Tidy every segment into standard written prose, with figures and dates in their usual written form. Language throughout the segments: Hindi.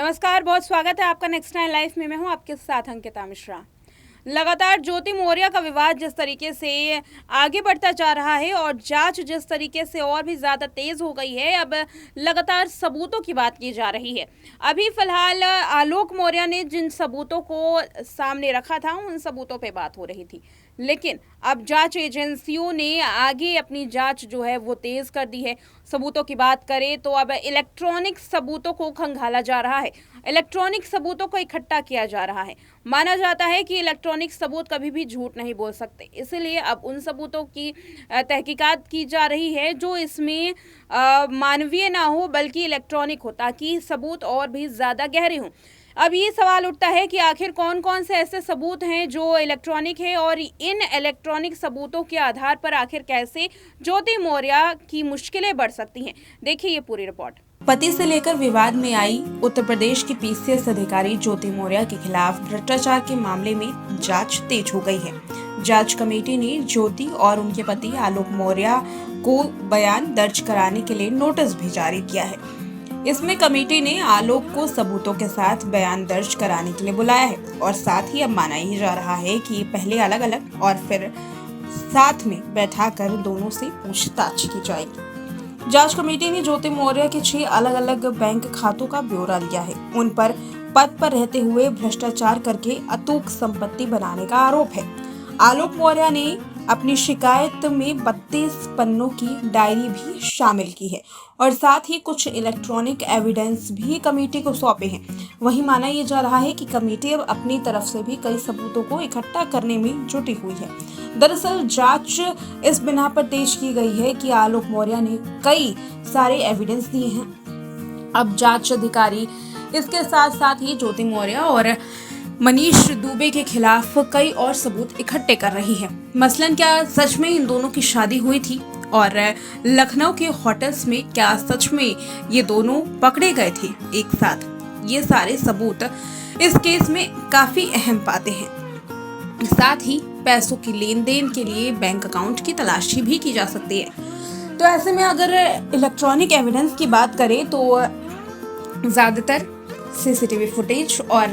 नमस्कार, बहुत स्वागत है आपका नेक्स्ट नाइन लाइफ में। मैं हूं आपके साथ अंकिता मिश्रा। लगातार ज्योति मौर्य का विवाद जिस तरीके से आगे बढ़ता जा रहा है और जांच जिस तरीके से और भी ज़्यादा तेज़ हो गई है, अब लगातार सबूतों की बात की जा रही है। अभी फिलहाल आलोक मौर्य ने जिन सबूतों को सामने रखा था उन सबूतों पे बात हो रही थी, लेकिन अब जांच एजेंसियों ने आगे अपनी जांच जो है वो तेज़ कर दी है। सबूतों की बात करें तो अब इलेक्ट्रॉनिक सबूतों को खंगाला जा रहा है, इलेक्ट्रॉनिक सबूतों को इकट्ठा किया जा रहा है। माना जाता है कि इलेक्ट्रॉनिक सबूत कभी भी झूठ नहीं बोल सकते, इसलिए अब उन सबूतों की तहकीकात की जा रही है जो इसमें मानवीय ना हो बल्कि इलेक्ट्रॉनिक हो, ताकि सबूत और भी ज़्यादा गहरे हों। अब ये सवाल उठता है कि आखिर कौन कौन से ऐसे सबूत हैं जो इलेक्ट्रॉनिक है और इन इलेक्ट्रॉनिक सबूतों के आधार पर आखिर कैसे ज्योति मौर्य की मुश्किलें बढ़ सकती हैं। देखिए ये पूरी रिपोर्ट। पति से लेकर विवाद में आई उत्तर प्रदेश की पीसीएस अधिकारी ज्योति मौर्य के खिलाफ भ्रष्टाचार के मामले में जांच तेज हो गई है। जांच कमेटी ने ज्योति और उनके पति आलोक मौर्य को बयान दर्ज कराने के लिए नोटिस भी जारी किया है। इसमें कमेटी ने आलोक को सबूतों के साथ बयान दर्ज कराने के लिए बुलाया है और साथ ही अब माना ही जा रहा है कि पहले अलग अलग और फिर साथ में बैठाकर दोनों से पूछताछ की जाएगी। जांच कमेटी ने ज्योति मौर्य के 6 अलग अलग बैंक खातों का ब्यौरा लिया है। उन पर पद पर रहते हुए भ्रष्टाचार करके अतूक संपत्ति बनाने का आरोप है। आलोक मौर्य ने अपनी शिकायत में 32 पन्नों की डायरी भी शामिल की है और साथ ही कुछ इलेक्ट्रॉनिक एविडेंस भी कमेटी को सौंपे हैं। वहीं माना यह जा रहा है कि कमेटी अब अपनी तरफ से भी कई सबूतों को इकट्ठा करने में जुटी हुई है। दरअसल जांच इस बिना पर तेज की गई है कि आलोक मौर्य ने कई सारे एविडेंस दिए हैं। अब जांच अधिकारी इसके साथ साथ ही ज्योति मौर्य और मनीष दुबे के खिलाफ कई और सबूत इकट्ठे कर रही है। मसलन क्या सच में इन दोनों की शादी हुई थी और लखनऊ के होटल्स में क्या सच में ये दोनों पकड़े गए थे एक साथ। ये सारे सबूत इस केस में काफी अहम पाते हैं। साथ ही पैसों की लेन देन के लिए बैंक अकाउंट की तलाशी भी की जा सकती है। तो ऐसे में अगर इलेक्ट्रॉनिक एविडेंस की बात करें तो ज्यादातर सीसीटीवी फुटेज और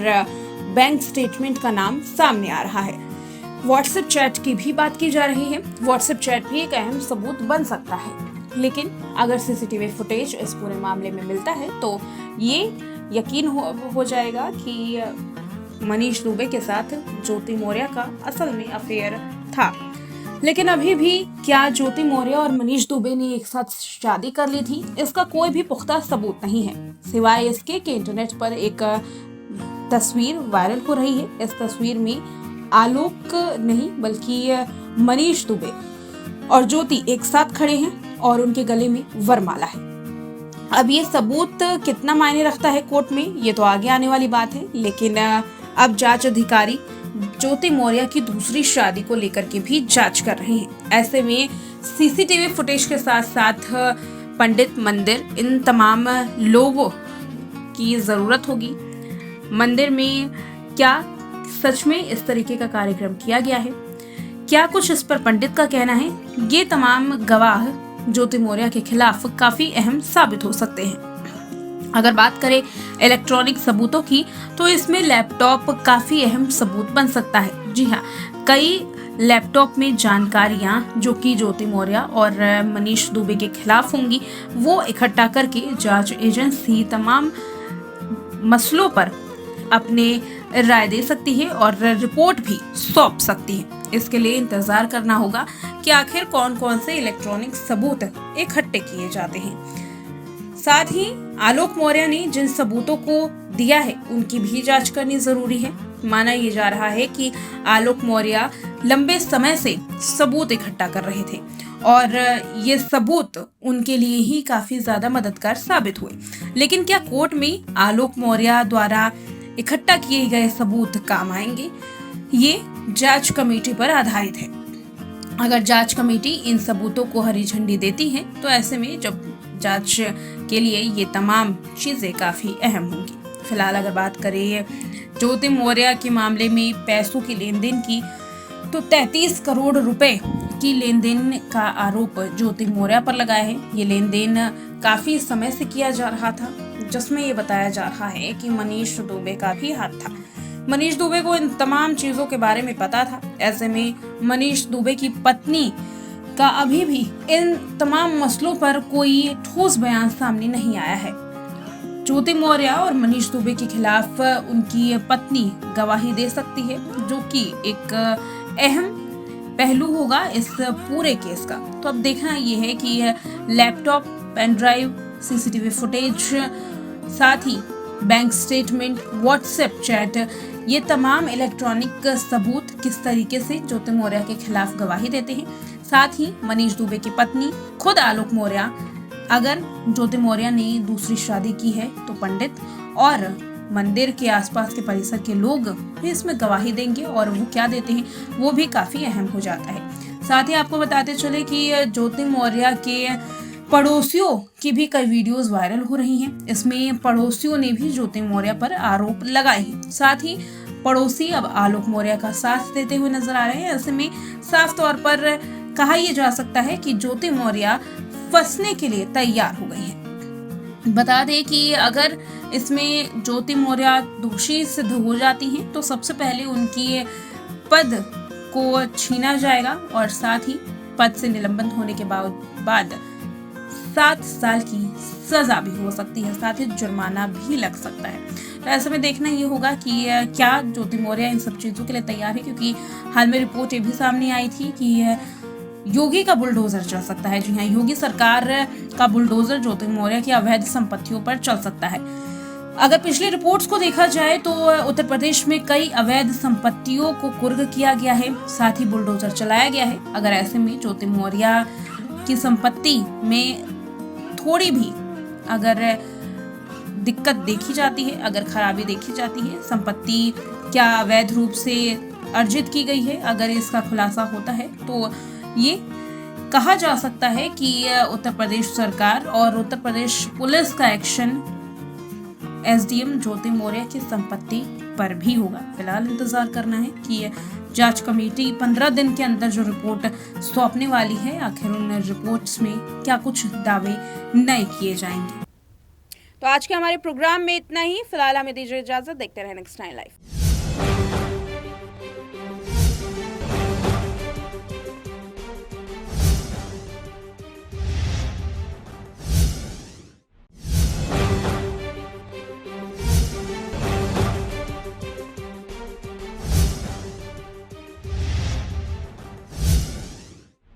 बैंक स्टेटमेंट का नाम सामने आ रहा है। व्हाट्सएप चैट की भी बात की जा रही है। व्हाट्सएप चैट भी एक अहम सबूत बन सकता है, लेकिन अगर सीसीटीवी फुटेज इस पूरे मामले में मिलता है तो ये यकीन हो जाएगा कि मनीष दुबे के साथ ज्योति मौर्य का असल में अफेयर था। लेकिन अभी भी क्या ज्योति मौर्य और मनीष दुबे ने एक साथ शादी कर ली थी, इसका कोई भी पुख्ता सबूत नहीं है, सिवाय इसके कि इंटरनेट पर एक तस्वीर वायरल हो रही है। इस तस्वीर में आलोक नहीं बल्कि मनीष दुबे और ज्योति एक साथ खड़े हैं और उनके गले में वरमाला है। अब ये सबूत कितना मायने रखता है कोर्ट में, ये तो आगे आने वाली बात है। लेकिन अब जांच अधिकारी ज्योति मौर्य की दूसरी शादी को लेकर के भी जांच कर रहे हैं। ऐसे में सीसीटीवी फुटेज के साथ साथ पंडित, मंदिर, इन तमाम लोगों की जरूरत होगी। मंदिर में क्या सच में इस तरीके का कार्यक्रम किया गया है, क्या कुछ इस पर पंडित का कहना है, ये तमाम गवाह ज्योति मौर्य के खिलाफ काफी अहम साबित हो सकते हैं। अगर बात करें इलेक्ट्रॉनिक सबूतों की तो इसमें लैपटॉप काफी अहम सबूत बन सकता है। जी हाँ, कई लैपटॉप में जानकारियां जो कि ज्योति मौर्य और मनीष दुबे के खिलाफ होंगी वो इकट्ठा करके जांच एजेंसी तमाम मसलों पर अपने राय दे सकती है और रिपोर्ट भी सौंप सकती है। इसके लिए इंतजार करना होगा कि आखिर कौन कौन से इलेक्ट्रॉनिक सबूत इकट्ठे किए जाते हैं। साथ ही आलोक मौर्य ने जिन सबूतों को दिया है उनकी भी जांच करनी जरूरी है। माना यह जा रहा है कि आलोक मौर्य लंबे समय से सबूत इकट्ठा कर रहे थे और ये सबूत उनके लिए ही काफी ज्यादा मददगार साबित हुए। लेकिन क्या कोर्ट में आलोक मौर्य द्वारा इकट्ठा किए गए सबूत काम आएंगे, ये जांच कमेटी पर आधारित है। अगर जांच कमेटी इन सबूतों को हरी झंडी देती है तो ऐसे में जब जांच के लिए ये तमाम चीजें काफी अहम होंगी। फिलहाल अगर बात करें ज्योति मौर्य के मामले में पैसों की लेन देन की तो 33 करोड़ रुपए की लेन देन का आरोप ज्योति मौर्य पर लगा है। ये लेन देन काफी समय से किया जा रहा था। जिसमें ये बताया जा रहा है कि मनीष दुबे का भी हाथ था। मनीष दुबे को इन तमाम चीजों के बारे में पता था। ऐसे में मनीष दुबे की पत्नी का अभी भी इन तमाम मसलों पर कोई ठोस बयान सामने नहीं आया है। ज्योति मौर्य और मनीष दुबे के खिलाफ उनकी पत्नी गवाही दे सकती है, जो कि एक अहम पहलू होगा इस पूरे केस का। तो अब देखना ये है कि laptop, pen drive, CCTV footage, साथ ही बैंक स्टेटमेंट, व्हाट्सएप चैट, ये तमाम इलेक्ट्रॉनिक सबूत किस तरीके से ज्योति मौर्य के खिलाफ गवाही देते हैं। साथ ही मनीष दुबे की पत्नी खुद आलोक मौर्य, अगर ज्योति मौर्य ने दूसरी शादी की है तो पंडित और मंदिर के आसपास के परिसर के लोग भी इसमें गवाही देंगे, और वो क्या देते हैं वो भी काफी अहम हो जाता है। साथ ही आपको बताते चले कि ज्योति मौर्य के पड़ोसियों की भी कई वीडियोस वायरल हो रही हैं। इसमें पड़ोसियों ने भी ज्योति मौर्य पर आरोप लगाए हैं। साथ ही पड़ोसी अब आलोक मौर्य का साथ देते हुए नजर आ रहे हैं। ऐसे में साफ तौर पर कहा यह जा सकता है कि ज्योति मौर्य फंसने के लिए तैयार हो गई है। बता दें कि अगर इसमें ज्योति मौर्य दोषी सिद्ध हो जाती हैं तो सबसे पहले उनकी पद को छीना जाएगा, और साथ ही पद से निलंबित होने के बाद 7 साल की सजा भी हो सकती है, साथ ही जुर्माना भी लग सकता है। तो ऐसे में देखना ये होगा कि क्या ज्योति मौर्य इन सब चीजों के लिए तैयार है, क्योंकि हाल में रिपोर्ट ये भी सामने आई थी कि योगी का बुलडोजर चल सकता है। जी हाँ, योगी सरकार का बुलडोजर ज्योति मौर्य की अवैध संपत्तियों पर चल सकता है। अगर पिछली रिपोर्ट्स को देखा जाए तो उत्तर प्रदेश में कई अवैध संपत्तियों को कुर्क किया गया है, साथ ही बुलडोजर चलाया गया है। अगर ऐसे में ज्योति मौर्य की संपत्ति में थोड़ी भी अगर दिक्कत देखी जाती है, अगर खराबी देखी जाती है, संपत्ति क्या अवैध रूप से अर्जित की गई है, अगर इसका खुलासा होता है तो ये कहा जा सकता है कि उत्तर प्रदेश सरकार और उत्तर प्रदेश पुलिस का एक्शन एसडीएम ज्योति मौर्य की संपत्ति पर भी होगा। फिलहाल इंतजार करना है कि जांच कमेटी 15 दिन के अंदर जो रिपोर्ट सौंपने वाली है, आखिर उन रिपोर्ट्स में क्या कुछ दावे नए किए जाएंगे। तो आज के हमारे प्रोग्राम में इतना ही। फिलहाल हमें दीजिए इजाजत। देखते रहें नेक्स्ट टाइम लाइव।